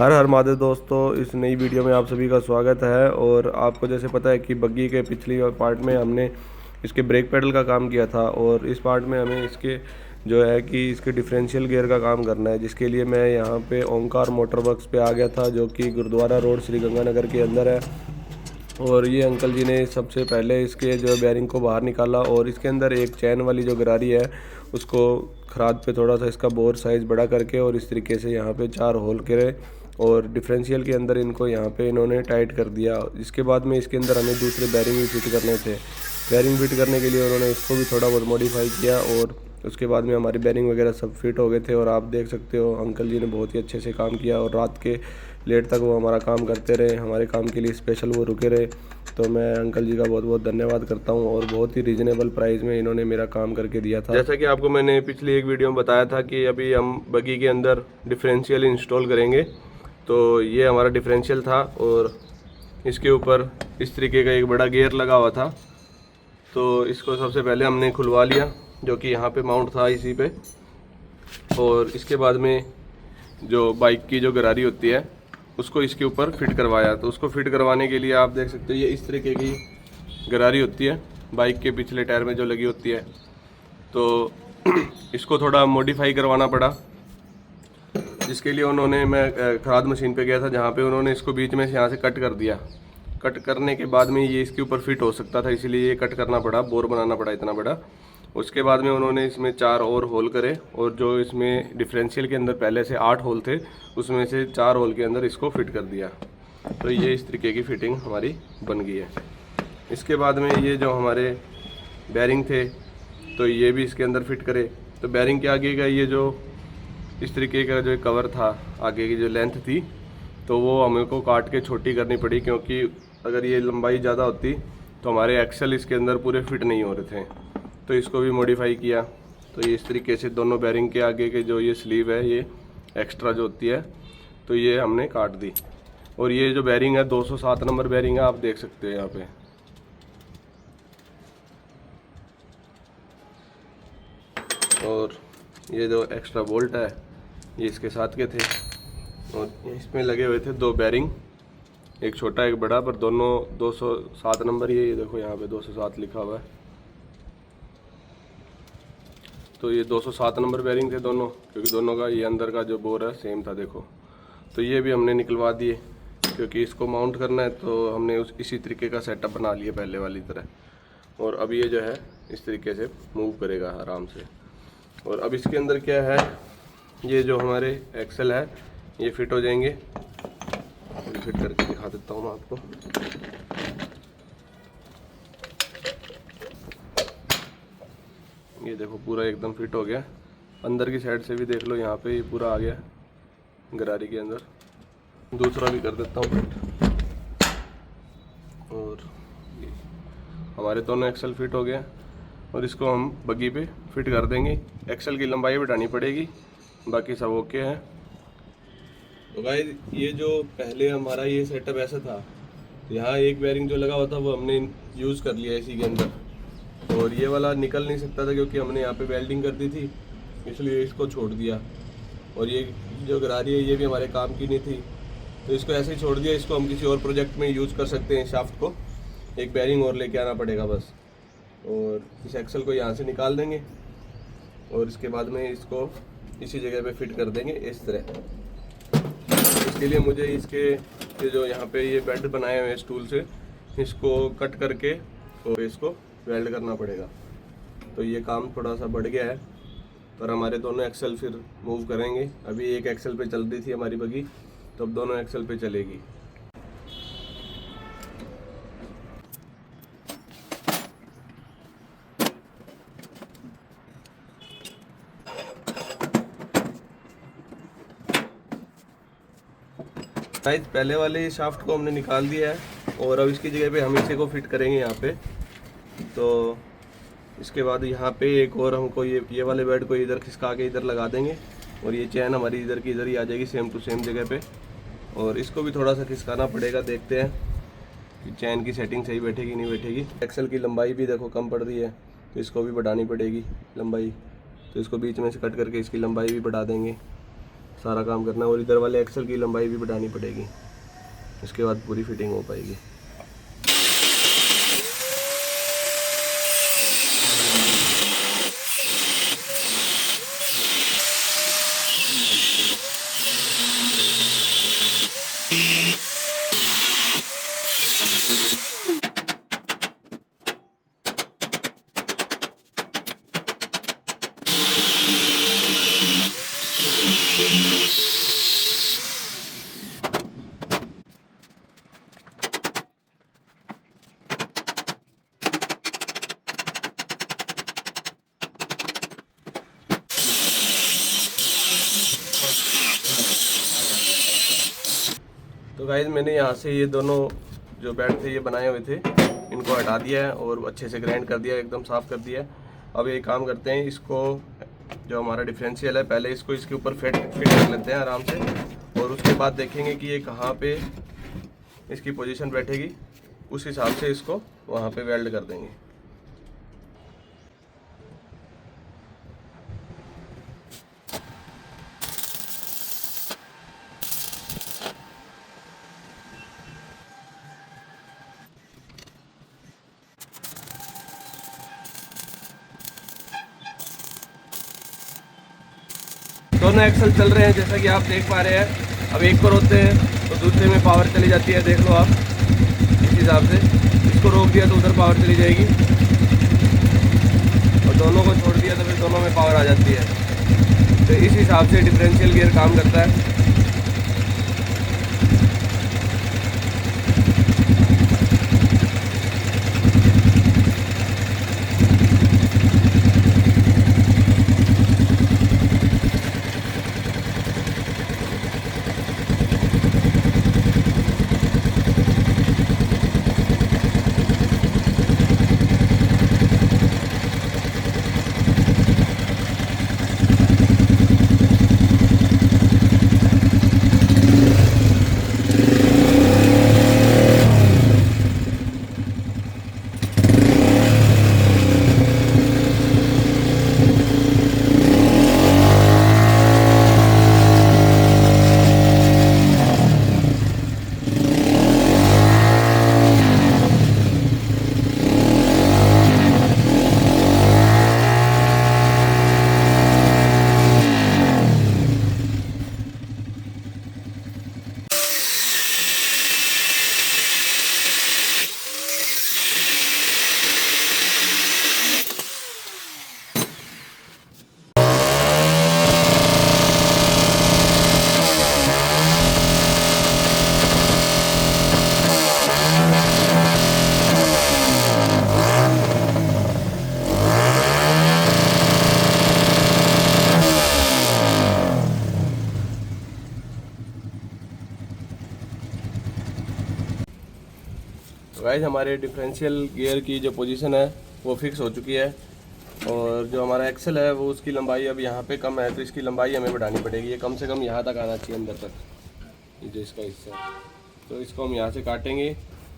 हर हर महादेव दोस्तों, इस नई वीडियो में आप सभी का स्वागत है। और आपको जैसे पता है कि बग्गी के पिछली पार्ट में हमने इसके ब्रेक पेडल का काम किया था, और इस पार्ट में हमें इसके जो है कि इसके डिफरेंशियल गियर का काम करना है, जिसके लिए मैं यहाँ पे ओंकार मोटर वर्क्स पे आ गया था, जो कि गुरुद्वारा रोड श्री गंगानगर के अंदर है। और ये अंकल जी ने सबसे पहले इसके जो बेयरिंग को बाहर निकाला, और इसके अंदर एक चैन वाली जो गरारी है उसको खराद पे थोड़ा सा इसका बोर साइज़ बड़ा करके और इस तरीके से यहाँ पे 4 होल करे और डिफरेंशियल के अंदर इनको यहाँ पे इन्होंने टाइट कर दिया। इसके बाद में इसके अंदर हमें दूसरे बेयरिंग भी फिट करने थे। बेयरिंग फिट करने के लिए उन्होंने इसको भी थोड़ा बहुत मॉडिफाई किया, और उसके बाद में हमारी बेयरिंग वगैरह सब फिट हो गए थे। और आप देख सकते हो अंकल जी ने बहुत ही अच्छे से काम किया, और रात के लेट तक वो हमारा काम करते रहे, हमारे काम के लिए स्पेशल वो रुके रहे। तो मैं अंकल जी का बहुत बहुत धन्यवाद करता हूँ, और बहुत ही रीजनेबल प्राइस में इन्होंने मेरा काम करके दिया था। जैसा कि आपको मैंने पिछली एक वीडियो में बताया था कि अभी हम बग्गी के अंदर डिफरेंशियल इंस्टॉल करेंगे। तो ये हमारा डिफरेंशियल था, और इसके ऊपर इस तरीके का एक बड़ा गियर लगा हुआ था। तो इसको सबसे पहले हमने खुलवा लिया, जो कि यहाँ पे माउंट था इसी पे। और इसके बाद में जो बाइक की जो गरारी होती है उसको इसके ऊपर फिट करवाया। तो उसको फिट करवाने के लिए आप देख सकते हो ये इस तरीके की गरारी होती है बाइक के पिछले टायर में जो लगी होती है। तो इसको थोड़ा मॉडिफाई करवाना पड़ा, जिसके लिए उन्होंने मैं खाद मशीन पे गया था, जहाँ पे उन्होंने इसको बीच में से यहाँ से कट कर दिया। कट करने के बाद में ये इसके ऊपर फिट हो सकता था, इसीलिए ये कट करना पड़ा, बोर बनाना पड़ा इतना बड़ा। उसके बाद में उन्होंने इसमें 4 और होल करे, और जो इसमें डिफरेंशियल के अंदर पहले से 8 होल थे उसमें से 4 होल के अंदर इसको फिट कर दिया। तो ये इस तरीके की फिटिंग हमारी बन गई है। इसके बाद में ये जो हमारे बेयरिंग थे तो ये भी इसके अंदर फिट करे। तो बेयरिंग के आगे का ये जो इस तरीके का जो कवर था, आगे की जो लेंथ थी, तो वो हमें को काट के छोटी करनी पड़ी, क्योंकि अगर ये लंबाई ज़्यादा होती तो हमारे एक्सल इसके अंदर पूरे फिट नहीं हो रहे थे। तो इसको भी मॉडिफाई किया। तो ये इस तरीके से दोनों बेयरिंग के आगे के जो ये स्लीव है, ये एक्स्ट्रा जो होती है, तो ये हमने काट दी। और ये जो बेयरिंग है 207 नंबर बेयरिंग है, आप देख सकते हो यहाँ पे। और ये जो एक्स्ट्रा बोल्ट है ये इसके साथ के थे, और इसमें लगे हुए थे 2 बेयरिंग, एक छोटा एक बड़ा, पर दोनों 207 नंबर। ये देखो यहाँ पे 207 लिखा हुआ है। तो ये 207 नंबर बेयरिंग थे दोनों, क्योंकि दोनों का ये अंदर का जो बोर है सेम था, देखो। तो ये भी हमने निकलवा दिए, क्योंकि इसको माउंट करना है। तो हमने इसी तरीके का सेटअप बना लिया पहले वाली तरह। और अब ये जो है इस तरीके से मूव करेगा आराम से। और अब इसके अंदर क्या है, ये जो हमारे एक्सल है ये फिट हो जाएंगे। फिट करके दिखा देता हूँ मैं आपको। ये देखो पूरा एकदम फिट हो गया। अंदर की साइड से भी देख लो, यहाँ पे ये पूरा आ गया गरारी के अंदर। दूसरा भी कर देता हूँ फिट। और हमारे दोनों एक्सल फिट हो गया, और इसको हम बग्गी पे फिट कर देंगे। एक्सल की लंबाई बढ़ानी पड़ेगी, बाकी सब ओके है। तो गाइस, ये जो पहले हमारा ये सेटअप ऐसा था, यहाँ एक बेयरिंग जो लगा हुआ था वो हमने यूज़ कर लिया इसी के अंदर। और ये वाला निकल नहीं सकता था, क्योंकि हमने यहाँ पे वेल्डिंग कर दी थी, इसलिए इसको छोड़ दिया। और ये जो गरारी है ये भी हमारे काम की नहीं थी, तो इसको ऐसे ही छोड़ दिया। इसको हम किसी और प्रोजेक्ट में यूज़ कर सकते हैं। शाफ्ट को एक बेयरिंग और लेके आना पड़ेगा बस। और इस एक्सल को यहाँ से निकाल देंगे, और इसके बाद में इसको इसी जगह पे फिट कर देंगे इस तरह। इसके लिए मुझे इसके ये जो यहाँ पे ये बेड बनाए हुए हैं स्टूल से, इसको कट करके और इसको वेल्ड करना पड़ेगा। तो ये काम थोड़ा सा बढ़ गया है, पर हमारे दोनों एक्सल फिर मूव करेंगे। अभी एक एक्सल पे चल रही थी हमारी बग्गी, तो अब दोनों एक्सल पे चलेगी। गाइस, पहले वाले शाफ्ट को हमने निकाल दिया है, और अब इसकी जगह पे हम इसे को फिट करेंगे यहाँ पे। तो इसके बाद यहाँ पे एक और हमको ये वाले बेड को इधर खिसका के इधर लगा देंगे, और ये चैन हमारी इधर की इधर ही आ जाएगी, सेम टू सेम जगह पे। और इसको भी थोड़ा सा खिसकाना पड़ेगा, देखते हैं कि चैन की सेटिंग सही बैठेगी नहीं बैठेगी। एक्सल की लंबाई भी देखो कम पड़ रही है, तो इसको भी बढ़ानी पड़ेगी लंबाई। तो इसको बीच में से कट करके इसकी लंबाई भी बढ़ा देंगे। सारा काम करना है। और इधर वाले एक्सल की लंबाई भी बढ़ानी पड़ेगी, इसके बाद पूरी फिटिंग हो पाएगी। तो गाइस मैंने यहाँ से ये दोनों जो बेड थे ये बनाए हुए थे, इनको हटा दिया है और अच्छे से ग्राइंड कर दिया, एकदम साफ़ कर दिया है। अब ये काम करते हैं, इसको जो हमारा डिफरेंशियल है पहले इसको इसके ऊपर फिट कर लेते हैं आराम से, और उसके बाद देखेंगे कि ये कहाँ पे इसकी पोजीशन बैठेगी, उस हिसाब से इसको वहाँ पे वेल्ड कर देंगे। दोनों एक्सल चल रहे हैं जैसा कि आप देख पा रहे हैं। अब एक पर होते हैं तो दूसरे में पावर चली जाती है, देख लो आप। इस हिसाब से इसको रोक दिया तो उधर पावर चली जाएगी, और दोनों को छोड़ दिया तो फिर दोनों में पावर आ जाती है। तो इस हिसाब से डिफरेंशियल गियर काम करता है। तो गाइस हमारे डिफरेंशियल गियर की जो पोजीशन है वो फिक्स हो चुकी है, और जो हमारा एक्सल है वो उसकी लंबाई अब यहाँ पे कम है, तो इसकी लंबाई हमें बढ़ानी पड़ेगी। ये कम से कम यहाँ तक आना चाहिए, अंदर तक, ये जो इसका हिस्सा है। तो इसको हम यहाँ से काटेंगे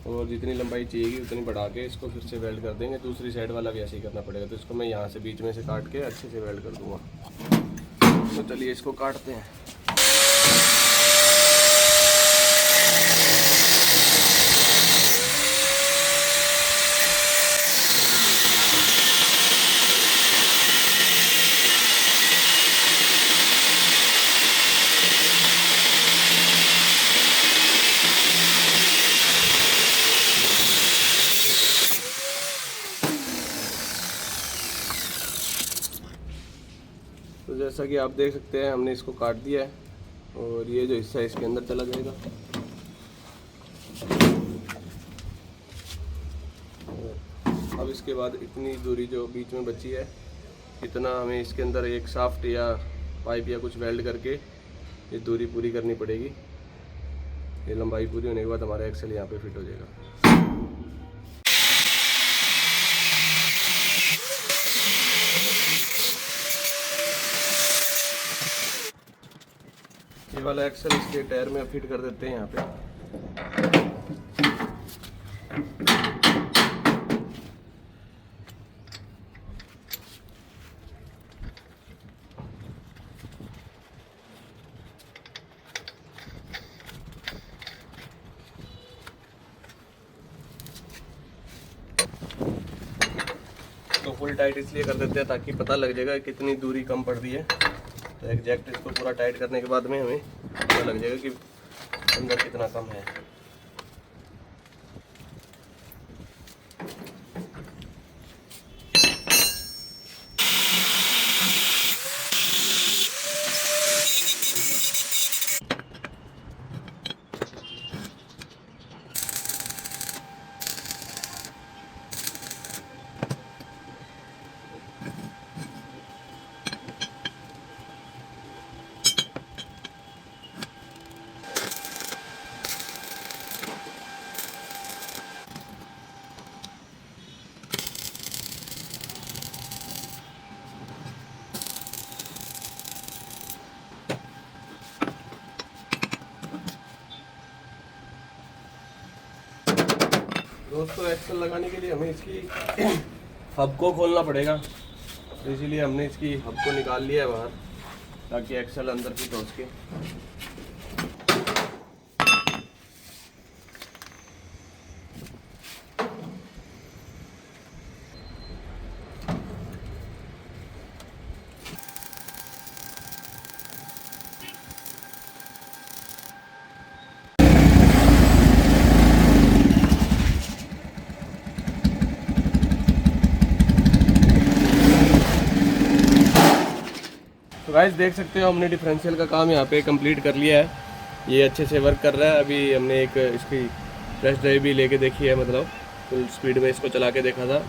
और जितनी लंबाई चाहिएगी उतनी बढ़ा के इसको फिर से वेल्ड कर देंगे। दूसरी साइड वाला भी ऐसे ही करना पड़ेगा। तो इसको मैं यहाँ से बीच में से काट के अच्छे से वेल्ड कर दूँगा। तो चलिए इसको काटते हैं। तो जैसा कि आप देख सकते हैं हमने इसको काट दिया है, और ये जो हिस्सा है इसके अंदर चला जाएगा। अब इसके बाद इतनी दूरी जो बीच में बची है, इतना हमें इसके अंदर एक शाफ्ट या पाइप या कुछ वेल्ड करके ये दूरी पूरी करनी पड़ेगी। ये लंबाई पूरी होने के बाद हमारा एक्सल यहाँ पे फिट हो जाएगा। ये वाला एक्सल इसके टायर में फिट कर देते हैं यहाँ पे। फुल टाइट इसलिए कर देते हैं ताकि पता लग जाएगा कितनी दूरी कम पड़ रही है। तो एग्जैक्ट इसको पूरा टाइट करने के बाद में हमें पता लग जाएगा कि अंदर कितना कम है। दोस्तों एक्सल लगाने के लिए हमें इसकी हब को खोलना पड़ेगा, तो इसीलिए हमने इसकी हब को निकाल लिया है बाहर ताकि एक्सल अंदर फिट हो सके। तो गाइस देख सकते हो हमने डिफरेंशियल का काम यहाँ पे कंप्लीट कर लिया है, ये अच्छे से वर्क कर रहा है। अभी हमने एक इसकी टेस्ट ड्राइव भी लेके देखी है, मतलब फुल स्पीड में इसको चला के देखा था।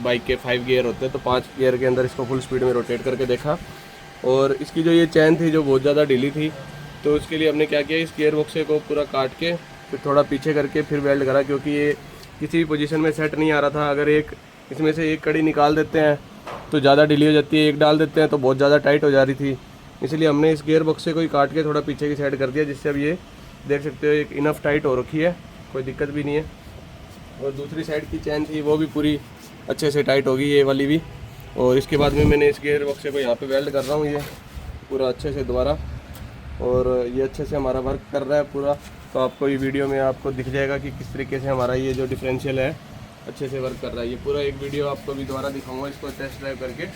बाइक के 5 गियर होते हैं तो 5 गियर के अंदर इसको फुल स्पीड में रोटेट करके देखा। और इसकी जो ये चैन थी जो बहुत ज़्यादा ढीली थी, तो उसके लिए हमने क्या किया, इस गियर बॉक्से को पूरा काट के फिर थोड़ा पीछे करके फिर वेल्ड करा, क्योंकि ये किसी भी पोजीशन में सेट नहीं आ रहा था। अगर एक इसमें से एक कड़ी निकाल देते हैं तो ज़्यादा ढीली हो जाती है, एक डाल देते हैं तो बहुत ज़्यादा टाइट हो जा रही थी। इसलिए हमने इस गियर बॉक्से को ही काट के थोड़ा पीछे की साइड कर दिया, जिससे अब ये देख सकते हो एक इनफ टाइट हो रखी है, कोई दिक्कत भी नहीं है। और दूसरी साइड की चैन थी वो भी पूरी अच्छे से टाइट होगी, ये वाली भी। और इसके बाद में मैंने इस गियर बॉक्से को यहाँ पे वेल्ड कर रहा हूँ ये पूरा अच्छे से दोबारा, और ये अच्छे से हमारा वर्क कर रहा है पूरा। तो आपको ये वीडियो में आपको दिख जाएगा कि किस तरीके से हमारा ये जो डिफरेंशियल है अच्छे से वर्क कर रहा है। ये पूरा एक वीडियो आपको भी दोबारा दिखाऊंगा इसको टेस्ट ड्राइव करके।